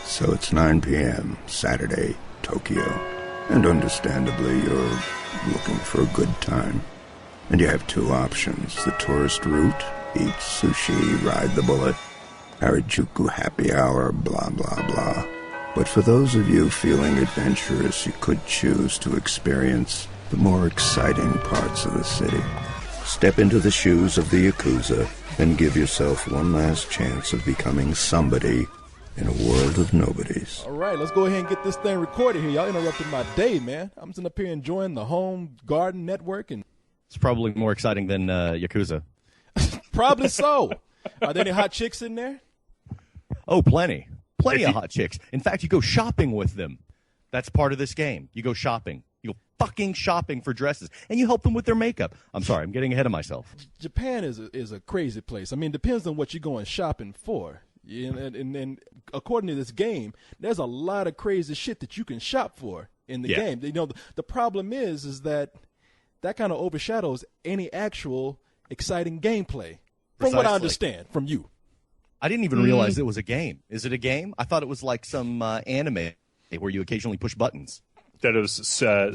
So it's 9 p.m., Saturday, Tokyo. And understandably, you're looking for a good time. And you have two options. The tourist route, eat sushi, ride the bullet, Harajuku happy hour, blah, blah, blah. But for those of you feeling adventurous, you could choose to experience the more exciting parts of the city. Step into the shoes of the Yakuza and give yourself one last chance of becoming somebody in a world of nobodies. All right, let's go ahead and get this thing recorded here. Y'all interrupted my day, man. I'm sitting up here enjoying the home garden network. And it's probably more exciting than Yakuza. Probably so. Are there any hot chicks in there? Oh, plenty. Plenty of hot chicks. In fact, you go shopping with them. That's part of this game. You go shopping. You go fucking shopping for dresses. And you help them with their makeup. I'm sorry, I'm getting ahead of myself. Japan is a crazy place. I mean, it depends on what you're going shopping for. And according to this game, there's a lot of crazy shit that you can shop for in the game. You know, the problem is that kind of overshadows any actual exciting gameplay, from what I understand from you. I didn't even realize it was a game. Is it a game? I thought it was like some anime where you occasionally push buttons. That it was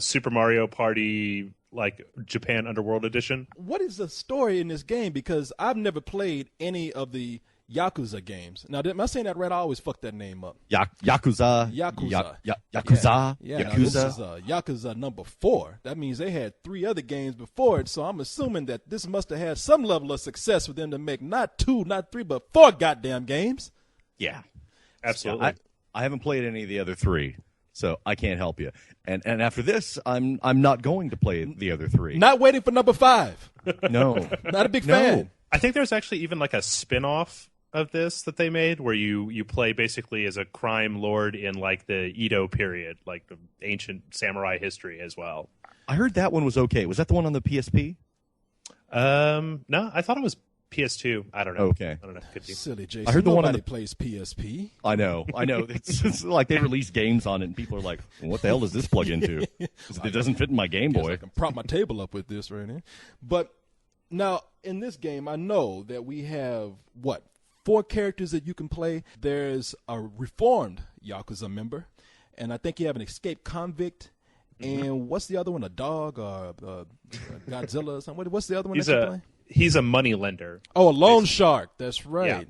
Super Mario Party, like Japan Underworld Edition. What is the story in this game? Because I've never played any of the Yakuza games. Now, am I saying that right? I always fuck that name up. Yakuza. Yakuza. Yakuza. Yeah. Yakuza. This is Yakuza number 4. That means they had 3 other games before it, so I'm assuming that this must have had some level of success for them to make not 2, not 3, but 4 goddamn games. Yeah. Absolutely. Yeah, I haven't played any of the other 3, so I can't help you. And after this, I'm not going to play the other 3. Not waiting for number 5. No. Not a big fan. I think there's actually even like a spin-off of this that they made where you play basically as a crime lord in like the Edo period, like the ancient samurai history as well. I heard that one was okay. Was that the one on the PSP? No, I thought it was PS2. I don't know. Okay. I don't know. Could be. Silly Jason. I heard the one Nobody plays PSP. I know. It's like they release games on it, and people are like, well, "What the hell does this plug into? It doesn't fit in my Game Boy." I can prop my table up with this right here. But now in this game, I know that we have 4 characters that you can play. There's a reformed Yakuza member, and I think you have an escaped convict. And what's the other one? A dog or Godzilla or something? What's the other one that you play? He's a money lender. Oh, a loan shark. That's right. Yeah.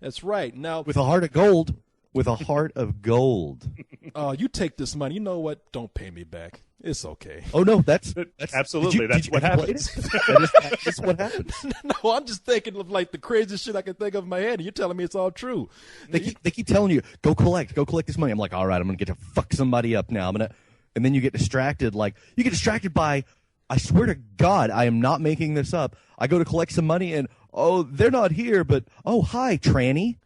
That's right. Now, with a heart of gold. With a heart of gold. You take this money. You know what? Don't pay me back. It's okay. Oh, no, that's absolutely. That's what happens. That's what happens. No, I'm just thinking of like the craziest shit I can think of in my head, and you're telling me it's all true. They keep telling you, go collect this money. I'm like, all right, I'm going to get to fuck somebody up now. And then you get distracted. Like, you get distracted by, I swear to God, I am not making this up. I go to collect some money, and, oh, they're not here, but, oh, hi, tranny.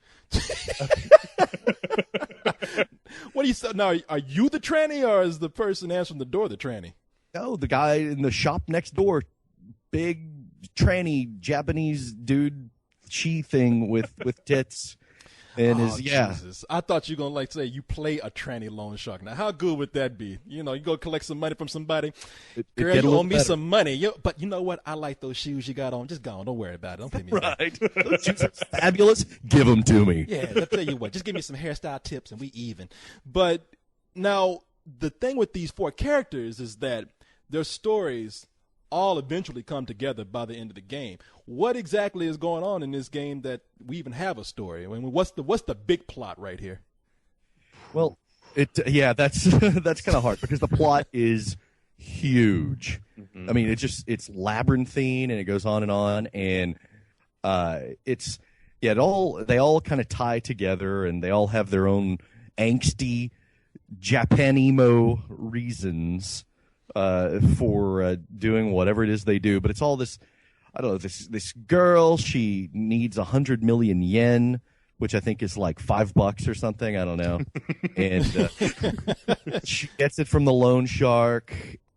What do you say? Now, are you the tranny, or is the person answering the door the tranny? No, the guy in the shop next door, big tranny Japanese dude, chi thing with tits, and Jesus. I thought you were gonna say you play a tranny loan shark. Now, how good would that be? You know, you go collect some money from somebody. Girl, you owe me some money. But you know what? I like those shoes you got on. Just go on. Don't worry about it. Don't pay me back. Right. Those shoes are fabulous. Give them to me. Yeah, I'll tell you what. Just give me some hairstyle tips and we even. But now, the thing with these 4 characters is that their stories all eventually come together by the end of the game. What exactly is going on in this game that we even have a story? I mean, what's the big plot right here? Well, that's kind of hard because the plot is huge. Mm-hmm. I mean, it's labyrinthine and it goes on, and they all kind of tie together, and they all have their own angsty Japanimo reasons for doing whatever it is they do. But it's all this, I don't know, this girl, she needs 100 million yen, which I think is like $5 or something. I don't know. And she gets it from the loan shark,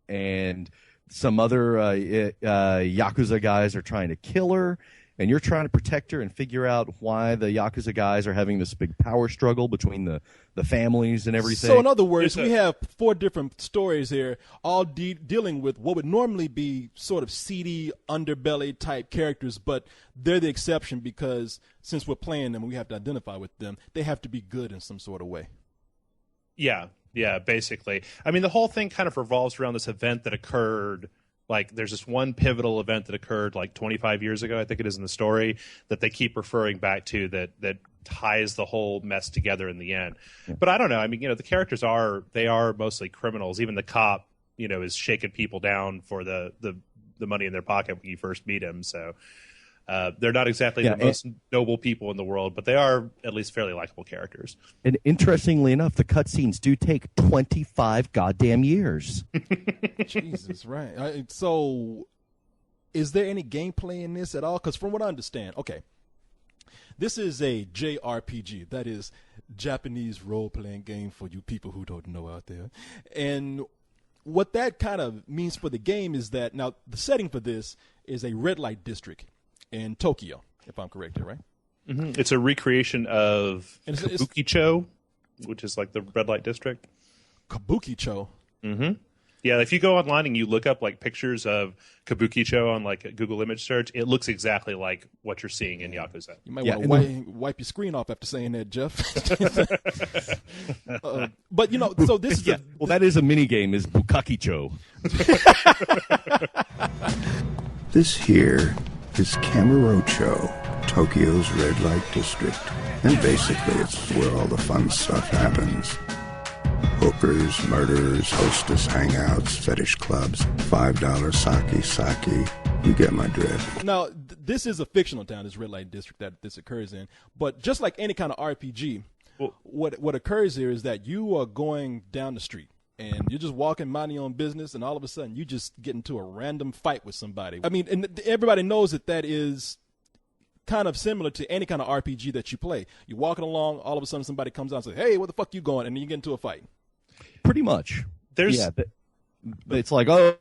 and some other Yakuza guys are trying to kill her. And you're trying to protect her and figure out why the Yakuza guys are having this big power struggle between the families and everything. So in other words, we have 4 different stories here, all dealing with what would normally be sort of seedy, underbelly type characters, but they're the exception because since we're playing them, we have to identify with them. They have to be good in some sort of way. Yeah, basically. I mean, the whole thing kind of revolves around this event that occurred. Like, there's this one pivotal event that occurred like 25 years ago, I think it is in the story, that they keep referring back to that ties the whole mess together in the end. Yeah. But I don't know. I mean, the characters are mostly criminals. Even the cop, is shaking people down for the money in their pocket when you first meet him. So they're not exactly the most noble people in the world, but they are at least fairly likable characters. And interestingly enough, the cutscenes do take 25 goddamn years. Jesus, right. So is there any gameplay in this at all? Because from what I understand, okay, this is a JRPG. That is Japanese role-playing game for you people who don't know out there. And what that kind of means for the game is that, now, the setting for this is a red light district in Tokyo, if I'm correct here, right? Mm-hmm. It's a recreation of Kabukicho, which is like the red light district. Kabukicho? Mm-hmm. Yeah, if you go online and you look up like pictures of Kabukicho on like a Google image search, it looks exactly like what you're seeing in Yakuza. You might want to wipe your screen off after saying that, Jeff. But so this is that is a mini game, is Bukakicho. This here is Kamurocho, Tokyo's red light district, and basically it's where all the fun stuff happens. Hookers, murderers, hostess hangouts, fetish clubs, $5 sake. You get my drift. Now, this is a fictional town, this red light district that this occurs in. But just like any kind of RPG, what occurs here is that you are going down the street and you're just walking, minding your own business, and all of a sudden you just get into a random fight with somebody. I mean, and everybody knows that is kind of similar to any kind of RPG that you play. You're walking along, all of a sudden somebody comes out and says, "Hey, where the fuck you going?" And then you get into a fight. Pretty much. It's like, I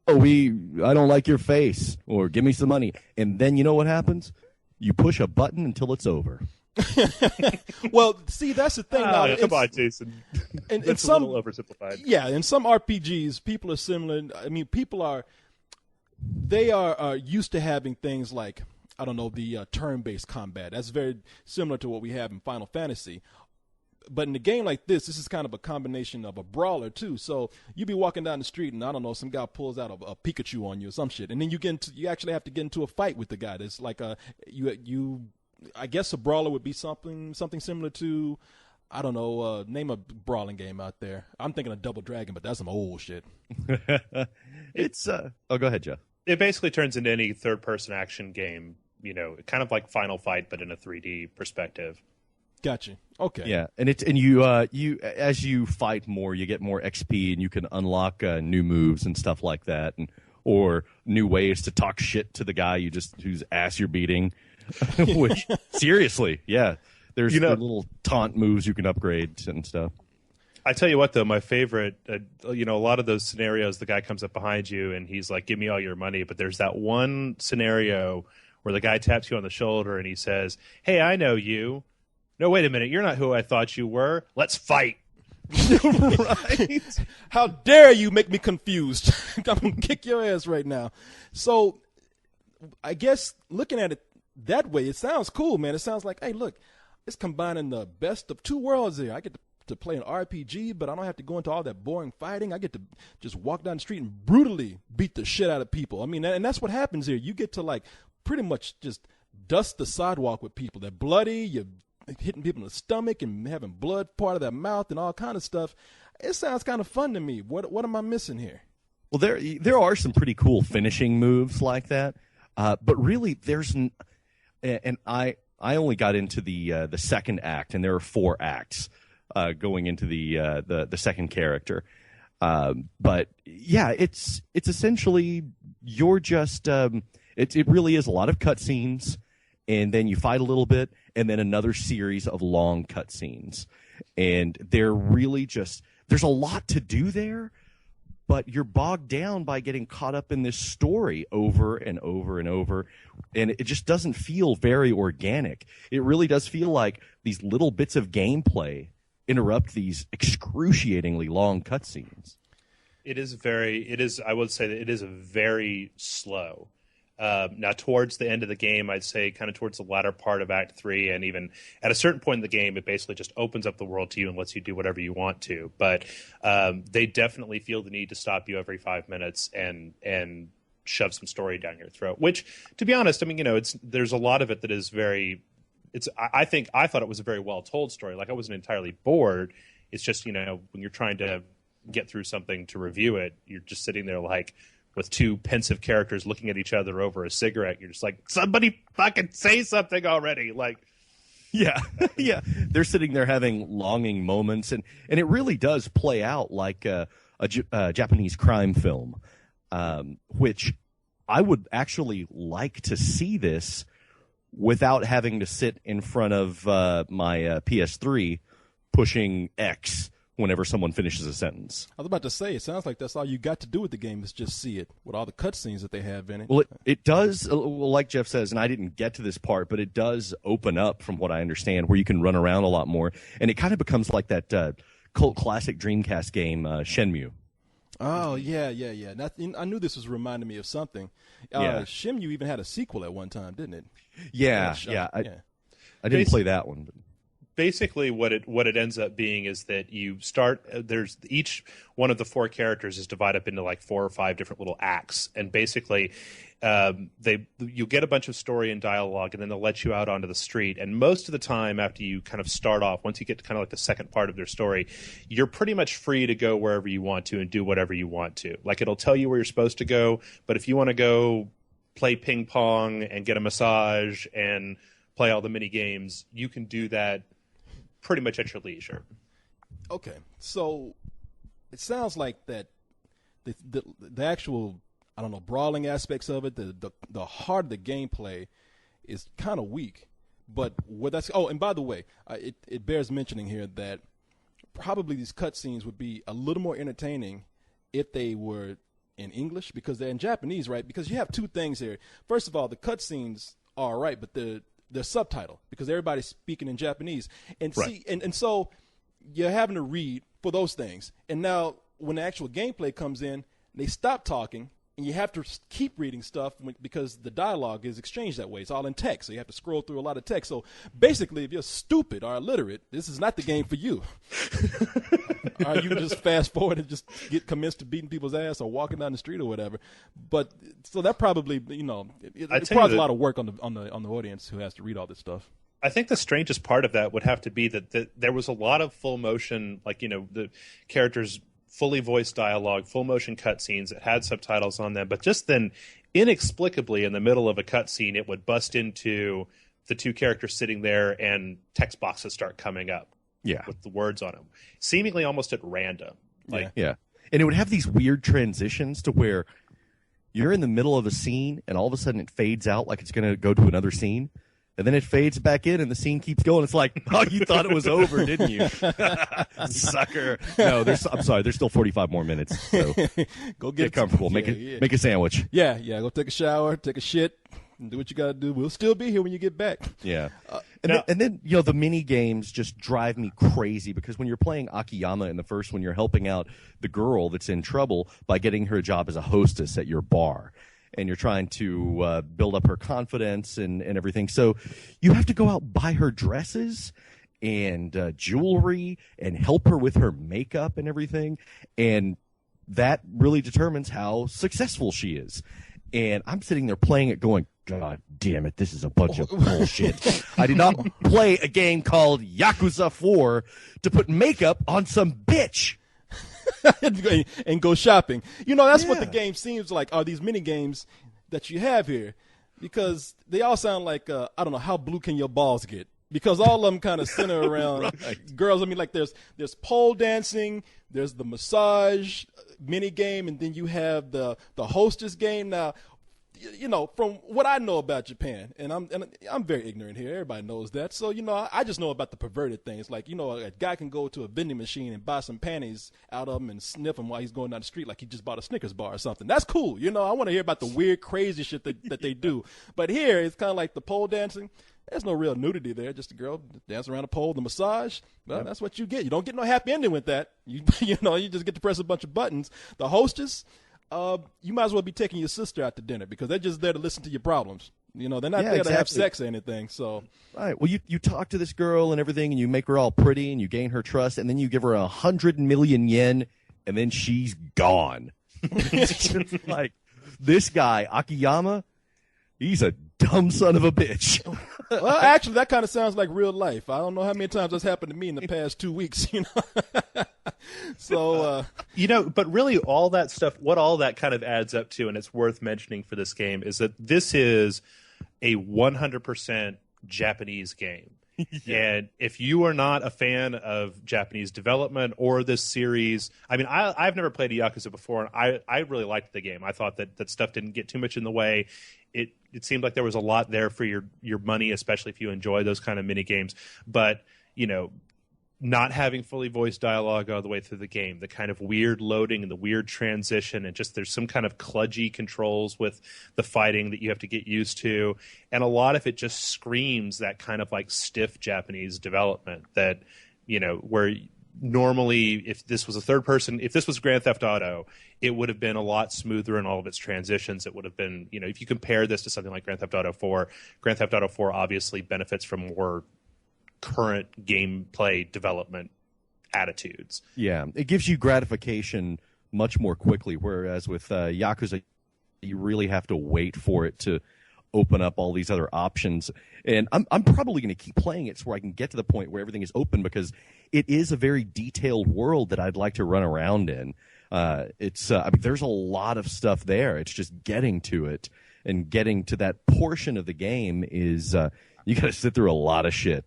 don't like your face, or give me some money. And then you know what happens? You push a button until it's over. Well, see, that's the thing. Now, come on, Jason. That's a little oversimplified. Yeah, in some RPGs, people are similar. I mean, they are used to having things like, I don't know, the turn-based combat. That's very similar to what we have in Final Fantasy. But in a game like this is kind of a combination of a brawler too. So you be walking down the street and I don't know, some guy pulls out a Pikachu on you or some shit, and then you actually have to get into a fight with the guy. That's like I guess a brawler would be something similar to, I don't know, name a brawling game out there. I'm thinking of Double Dragon, but that's some old shit. It's go ahead, Jeff. It basically turns into any third-person action game, kind of like Final Fight, but in a 3D perspective. Gotcha. Okay. Yeah, and you as you fight more, you get more XP, and you can unlock new moves and stuff like that, or new ways to talk shit to the guy whose ass you're beating. Which, seriously, yeah, there's little taunt moves you can upgrade and stuff. I tell you what, though, my favorite, a lot of those scenarios, the guy comes up behind you and he's like, "Give me all your money," but there's that one scenario where the guy taps you on the shoulder and he says, "Hey, I know you." "No, wait a minute. You're not who I thought you were. Let's fight." Right? How dare you make me confused? I'm going to kick your ass right now. So I guess looking at it that way, it sounds cool, man. It sounds like, hey, look, it's combining the best of two worlds here. I get to play an RPG, but I don't have to go into all that boring fighting. I get to just walk down the street and brutally beat the shit out of people. I mean, and that's what happens here. You get to, like, pretty much just dust the sidewalk with people. They're bloody. You're hitting people in the stomach and having blood part of their mouth and all kind of stuff. It sounds kind of fun to me. What am I missing here? Well, there are some pretty cool finishing moves like that, but really and I only got into the second act, and there are 4 acts going into the second character. But yeah, it's essentially you're just it really is a lot of cutscenes. And then you fight a little bit, and then another series of long cutscenes. And they're really there's a lot to do there, but you're bogged down by getting caught up in this story over and over and over. And it just doesn't feel very organic. It really does feel like these little bits of gameplay interrupt these excruciatingly long cutscenes. I would say that it is very slow. Now, towards the end of the game, I'd say kind of towards the latter part of Act 3, and even at a certain point in the game, it basically just opens up the world to you and lets you do whatever you want to. But they definitely feel the need to stop you every 5 minutes and shove some story down your throat. Which, to be honest, I mean, there's a lot of it that is very. I thought it was a very well told story. Like, I wasn't entirely bored. It's just, when you're trying to get through something to review it, you're just sitting there like, with two pensive characters looking at each other over a cigarette. You're just like, somebody fucking say something already. Like, yeah, yeah. They're sitting there having longing moments, and it really does play out like a Japanese crime film, which I would actually like to see this without having to sit in front of my PS3 pushing X whenever someone finishes a sentence. I was about to say, it sounds like that's all you got to do with the game is just see it with all the cutscenes that they have in it. Well, it does, like Jeff says, and I didn't get to this part, but it does open up, from what I understand, where you can run around a lot more, and it kind of becomes like that cult classic Dreamcast game, Shenmue. Oh, yeah. I knew this was reminding me of something. Shenmue even had a sequel at one time, didn't it? Yeah. I didn't play that one, but basically what it ends up being is that you start, there's each one of the four characters is divided up into like 4 or 5 different little acts, and basically you get a bunch of story and dialogue, and then they'll let you out onto the street. And most of the time, after you kind of start off, once you get to kind of like the second part of their story, you're pretty much free to go wherever you want to and do whatever you want to. Like, it'll tell you where you're supposed to go, but if you want to go play ping pong and get a massage and play all the mini games, you can do that pretty much at your leisure. Okay, so it sounds like that the actual, I don't know, brawling aspects of it, the heart of the gameplay is kind of weak. But what that's and by the way, it bears mentioning here that probably these cutscenes would be a little more entertaining if they were in English, because they're in Japanese, right? Because you have two things here. First of all, the cutscenes are all right, but they're subtitled because everybody's speaking in Japanese, and right. and so you're having to read for those things. And now when the actual gameplay comes in, they stop talking, and you have to keep reading stuff because the dialogue is exchanged that way. It's all in text, so you have to scroll through a lot of text. So basically, if you're stupid or illiterate, this is not the game for you. Or you can just fast forward and just get commenced to beating people's ass or walking down the street or whatever. But so that probably, it requires a lot of work on the audience who has to read all this stuff. I think the strangest part of that would have to be that there was a lot of full motion, like, the characters fully voiced dialogue, full motion cutscenes that had subtitles on them, but just then, inexplicably, in the middle of a cutscene, it would bust into the two characters sitting there and text boxes start coming up. Yeah. With the words on them, seemingly almost at random. Like, yeah. And it would have these weird transitions to where you're in the middle of a scene and all of a sudden it fades out like it's going to go to another scene. And then it fades back in and the scene keeps going. It's like, oh, you thought it was over, didn't you? Sucker. No, I'm sorry. There's still 45 more minutes. So go get comfortable. Make a sandwich. Yeah. Go take a shower, take a shit, and do what you got to do. We'll still be here when you get back. Yeah. And then the mini games just drive me crazy, because when you're playing Akiyama in the first one, you're helping out the girl that's in trouble by getting her a job as a hostess at your bar. And you're trying to build up her confidence and everything. So you have to go out, buy her dresses and jewelry and help her with her makeup and everything. And that really determines how successful she is. And I'm sitting there playing it going, God damn it, this is a bunch of bullshit. I did not play a game called Yakuza 4 to put makeup on some bitch. And go shopping. That's what the game seems like, are these mini games that you have here, because they all sound like I don't know, how blue can your balls get, because all of them kind of center around right. girls. I mean, like there's pole dancing, there's the massage mini game, and then you have the hostess game. Now, from what I know about Japan, and I'm very ignorant here. Everybody knows that. So, I just know about the perverted things. Like, a guy can go to a vending machine and buy some panties out of him and sniff them while he's going down the street like he just bought a Snickers bar or something. That's cool. I want to hear about the weird, crazy shit that they do. But here, it's kind of like the pole dancing. There's no real nudity there. Just a girl dancing around a pole. The massage, well, That's what you get. You don't get no happy ending with that. You just get to press a bunch of buttons. The hostess, you might as well be taking your sister out to dinner because they're just there to listen to your problems. They're not there to have exactly. sex or anything. So, right. Well, you talk to this girl and everything, and you make her all pretty, and you gain her trust, and then you give her 100 million yen, and then she's gone. Like this guy Akiyama, he's a dumb son of a bitch. Well, actually, that kind of sounds like real life. I don't know how many times that's happened to me in the past 2 weeks. So, but really, all that stuff, what all that kind of adds up to, and it's worth mentioning for this game, is that this is a 100% Japanese game. And if you are not a fan of Japanese development or this series, I mean, I've never played a Yakuza before, and I really liked the game. I thought that stuff didn't get too much in the way. It seemed like there was a lot there for your money, especially if you enjoy those kind of mini games. But not having fully voiced dialogue all the way through the game, the kind of weird loading and the weird transition, and just there's some kind of kludgy controls with the fighting that you have to get used to, and a lot of it just screams that kind of like stiff Japanese development that where normally if this was if this was Grand Theft Auto, it would have been a lot smoother in all of its transitions. It would have been, if you compare this to something like Grand Theft Auto 4, Grand Theft Auto 4 obviously benefits from more current gameplay development attitudes. Yeah, it gives you gratification much more quickly, whereas with Yakuza, you really have to wait for it to open up all these other options. And I'm probably going to keep playing it so I can get to the point where everything is open, because it is a very detailed world that I'd like to run around in. There's a lot of stuff there. It's just getting to it, and getting to that portion of the game is you got to sit through a lot of shit.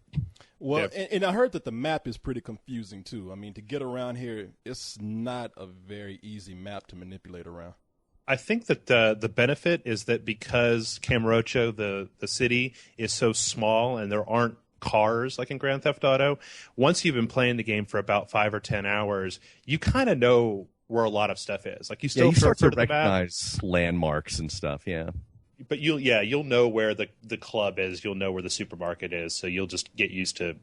Well, and I heard that the map is pretty confusing too. I mean, to get around here, it's not a very easy map to manipulate around. I think that the benefit is that because Kamurocho, the city, is so small and there aren't cars like in Grand Theft Auto, once you've been playing the game for about 5 or 10 hours, you kind of know where a lot of stuff is. Like you start to recognize landmarks and stuff. Yeah. But you'll know where the club is. You'll know where the supermarket is. So you'll just get used to,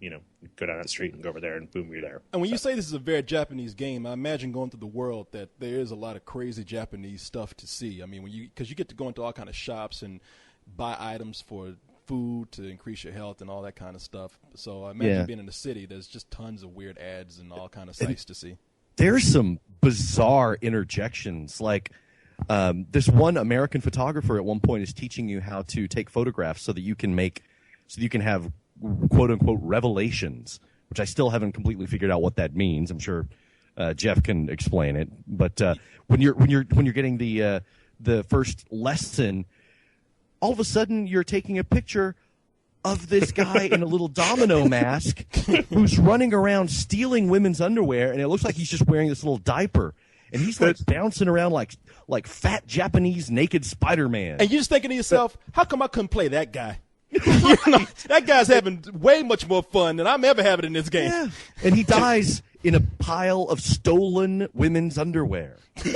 go down that street and go over there and boom, you're there. And when you say this is a very Japanese game, I imagine going through the world that there is a lot of crazy Japanese stuff to see. I mean, because you get to go into all kind of shops and buy items for food to increase your health and all that kind of stuff. So I imagine being in the city, there's just tons of weird ads and all kind of sights to see. There's some bizarre interjections, like this one American photographer at one point is teaching you how to take photographs so that you can have quote unquote revelations, which I still haven't completely figured out what that means. I'm sure Jeff can explain it. But when you're getting the first lesson, all of a sudden you're taking a picture of this guy in a little domino mask who's running around stealing women's underwear, and it looks like he's just wearing this little diaper. And he's like bouncing around like fat Japanese naked Spider-Man. And you're just thinking to yourself, how come I couldn't play that guy? That guy's having way much more fun than I'm ever having in this game. Yeah. And he dies in a pile of stolen women's underwear. And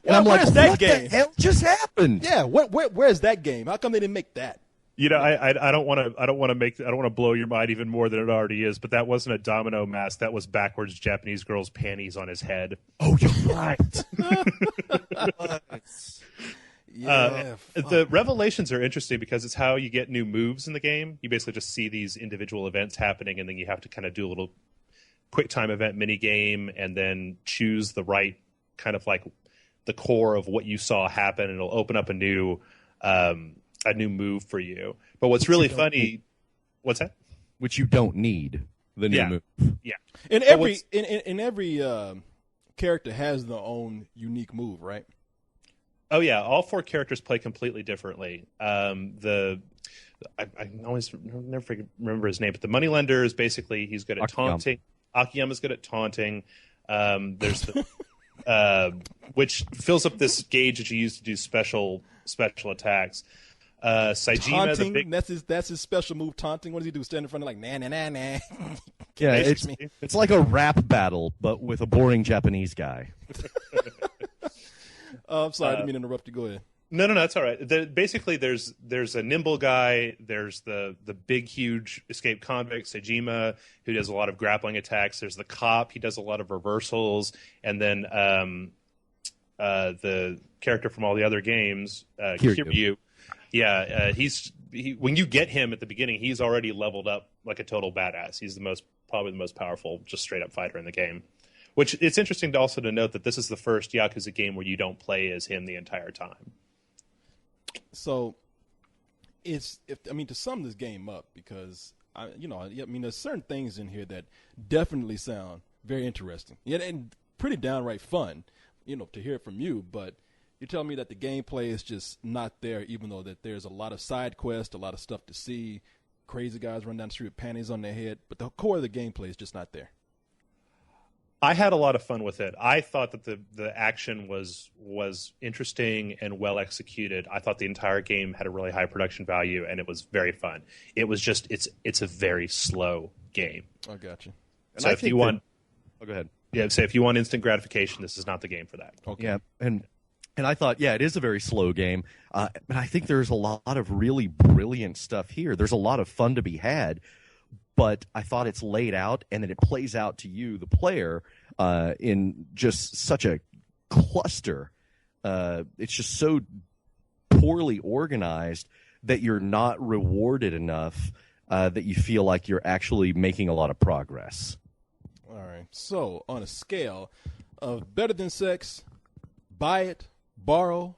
I'm like, what the hell just happened? Yeah, where's that game? How come they didn't make that? I don't want to blow your mind even more than it already is, but that wasn't a domino mask. That was backwards Japanese girl's panties on his head. Oh, you're right. The revelations are interesting because it's how you get new moves in the game. You basically just see these individual events happening, and then you have to kind of do a little quick time event mini game, and then choose the right kind of like the core of what you saw happen, and it'll open up a new move for you. But what's really funny, what's that? Which you don't need the new move. Yeah. And every character has their own unique move, right? Oh yeah, all 4 characters play completely differently. I always never remember his name, but the moneylender is basically he's good at taunting. Akiyama's good at taunting. There's the which fills up this gauge that you use to do special attacks. Saejima, taunting, that's his special move, taunting. What does he do? Stand in front of like nah nah nah nah. Yeah, it's like a rap battle, but with a boring Japanese guy. I'm sorry, I didn't mean to interrupt you. Go ahead. No, that's all right. Basically, there's a nimble guy. There's the big, huge escaped convict, Saejima, who does a lot of grappling attacks. There's the cop. He does a lot of reversals. And then the character from all the other games, Kiryu. Yeah, when you get him at the beginning, he's already leveled up like a total badass. He's probably the most powerful, just straight up fighter in the game. Which it's interesting to note that this is the first Yakuza game where you don't play as him the entire time. So, to sum this game up, because there's certain things in here that definitely sound very interesting, and pretty downright fun, to hear it from you. But you're telling me that the gameplay is just not there, even though that there's a lot of side quests, a lot of stuff to see, crazy guys run down the street with panties on their head, but the core of the gameplay is just not there. I had a lot of fun with it. I thought that the action was interesting and well executed. I thought the entire game had a really high production value, and it was very fun. It was just it's a very slow game. I got you. So if you want, go ahead. Yeah, say if you want instant gratification, this is not the game for that. Okay. Yeah, and I thought, it is a very slow game, but I think there's a lot of really brilliant stuff here. There's a lot of fun to be had. But I thought it's laid out, and then it plays out to you, the player, in just such a cluster. It's just so poorly organized that you're not rewarded enough that you feel like you're actually making a lot of progress. All right. So, on a scale of better than sex, buy it, borrow,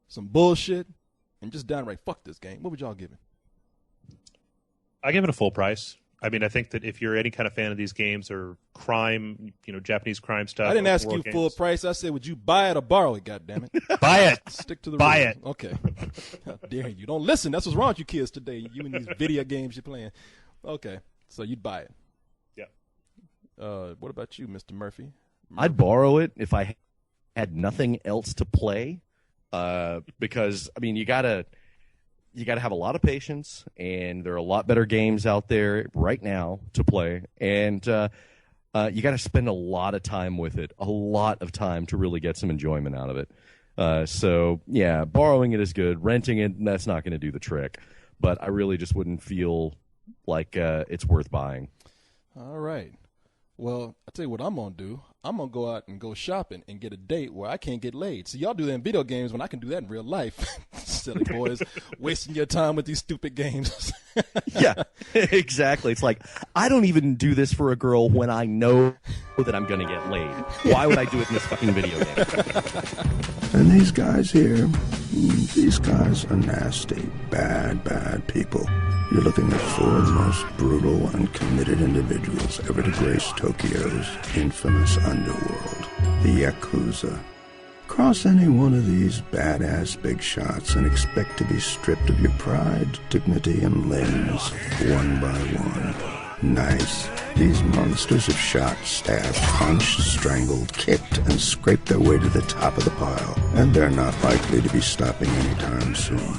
some bullshit, and just downright fuck this game, what would y'all give it? I give it a full price. I mean, I think that if you're any kind of fan of these games or crime, Japanese crime stuff. I didn't ask you full price. I said, would you buy it or borrow it, goddammit? Buy it. Stick to the Buy rules. it. Okay. How dare you. Don't listen. That's what's wrong with you kids today. You and these video games you're playing. Okay. So you'd buy it. Yeah. What about you, Mr. Murphy? I'd borrow it if I had nothing else to play, because, you gotta have a lot of patience, and there are a lot better games out there right now to play, and you gotta spend a lot of time with it, a lot of time to really get some enjoyment out of it. So yeah, borrowing it is good. Renting it, that's not going to do the trick. But I really just wouldn't feel like it's worth buying. All right. Well, I'll tell you what I'm going to do. I'm going to go out and go shopping and get a date where I can't get laid. So y'all do that in video games when I can do that in real life. Silly boys, wasting your time with these stupid games. Yeah, exactly. It's like, I don't even do this for a girl when I know that I'm going to get laid. Why would I do it in this fucking video game? And these guys here, these guys are nasty, bad people. You're looking at four of the most brutal and committed individuals ever to grace Tokyo's infamous underworld, the Yakuza. Cross any one of these badass big shots and expect to be stripped of your pride, dignity, and limbs, one by one. Nice. These monsters have shot, stabbed, punched, strangled, kicked, and scraped their way to the top of the pile, and they're not likely to be stopping anytime soon.